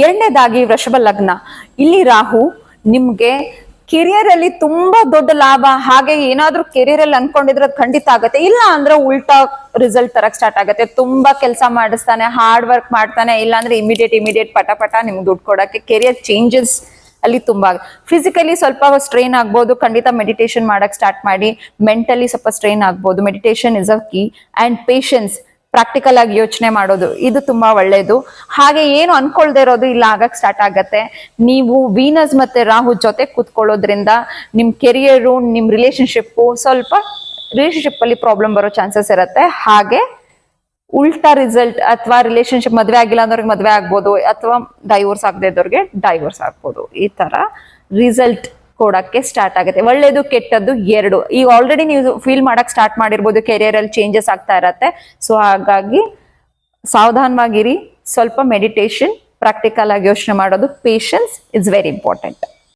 ಎರಡನೇದಾಗಿ ವೃಷಭ ಲಗ್ನ, ಇಲ್ಲಿ ರಾಹು ನಿಮ್ಗೆ ಕೆರಿಯರ್ ಅಲ್ಲಿ ತುಂಬಾ ದೊಡ್ಡ ಲಾಭ, ಹಾಗೆ ಏನಾದ್ರೂ ಕೆರಿಯರ್ ಅಲ್ಲಿ ಅನ್ಕೊಂಡಿದ್ರೆ ಅದು ಖಂಡಿತ ಆಗತ್ತೆ. ಇಲ್ಲ ಅಂದ್ರೆ ಉಲ್ಟಾ ರಿಸಲ್ಟ್ ತರಕ್ ಸ್ಟಾರ್ಟ್ ಆಗುತ್ತೆ. ತುಂಬಾ ಕೆಲಸ ಮಾಡಿಸ್ತಾನೆ, ಹಾರ್ಡ್ ವರ್ಕ್ ಮಾಡ್ತಾನೆ, ಇಲ್ಲ ಅಂದ್ರೆ ಇಮಿಡಿಯೇಟ್ ಪಟ ನಿಮ್ಗೆ ದುಡ್ಡು ಕೊಡಕ್ಕೆ. ಕೆರಿಯರ್ ಚೇಂಜಸ್ ಅಲ್ಲಿ ತುಂಬಾ ಫಿಸಿಕಲಿ ಸ್ವಲ್ಪ ಸ್ಟ್ರೈನ್ ಆಗ್ಬೋದು, ಖಂಡಿತ ಮೆಡಿಟೇಷನ್ ಮಾಡಕ್ ಸ್ಟಾರ್ಟ್ ಮಾಡಿ. ಮೆಂಟಲಿ ಸ್ವಲ್ಪ ಸ್ಟ್ರೈನ್ ಆಗ್ಬೋದು, meditation is a key. And patience, practical ಆಗಿ ಯೋಚನೆ ಮಾಡೋದು, ಇದು ತುಂಬಾ ಒಳ್ಳೇದು. ಹಾಗೆ ಏನು ಅನ್ಕೊಳ್ದೇ ಇರೋದು ಇಲ್ಲ ಆಗಕ್ ಸ್ಟಾರ್ಟ್ ಆಗತ್ತೆ. ನೀವು ವೀನಸ್ ಮತ್ತೆ ರಾಹು ಜೊತೆ ಕೂತ್ಕೊಳ್ಳೋದ್ರಿಂದ ನಿಮ್ ಕೆರಿಯರು, ನಿಮ್ ರಿಲೇಶನ್ಶಿಪ್ ಅಲ್ಲಿ ಪ್ರಾಬ್ಲಮ್ ಬರೋ ಚಾನ್ಸಸ್ ಇರುತ್ತೆ. ಹಾಗೆ ಉಲ್ಟಾ ರಿಸಲ್ಟ್, ಅಥವಾ ರಿಲೇಶನ್ಶಿಪ್ ಮದ್ವೆ ಆಗಿಲ್ಲ ಅಂದವ್ರಿಗೆ ಮದ್ವೆ ಆಗ್ಬೋದು, ಅಥವಾ ಡೈವೋರ್ಸ್ ಆಗದೆ ಇದ್ದವ್ರಿಗೆ ಡೈವೋರ್ಸ್ ಆಗ್ಬೋದು. ಈ ತರ ರಿಸಲ್ಟ್ ಕೊಡಕ್ಕೆ ಸ್ಟಾರ್ಟ್ ಆಗುತ್ತೆ. ಒಳ್ಳೇದು ಕೆಟ್ಟದ್ದು ಎರಡು. ಈಗ ಆಲ್ರೆಡಿ ನೀವು ಫೀಲ್ ಮಾಡಕ್ ಸ್ಟಾರ್ಟ್ ಮಾಡಿರ್ಬೋದು, ಕೆರಿಯರ್ ಅಲ್ಲಿ ಚೇಂಜಸ್ ಆಗ್ತಾ ಇರತ್ತೆ. ಸೊ ಹಾಗಾಗಿ ಸಾವಧಾನವಾಗಿರಿ, ಸ್ವಲ್ಪ ಮೆಡಿಟೇಷನ್, ಪ್ರಾಕ್ಟಿಕಲ್ ಆಗಿ ಯೋಚನೆ ಮಾಡೋದು, ಪೇಷನ್ಸ್ ಇಸ್ ವೆರಿ ಇಂಪಾರ್ಟೆಂಟ್.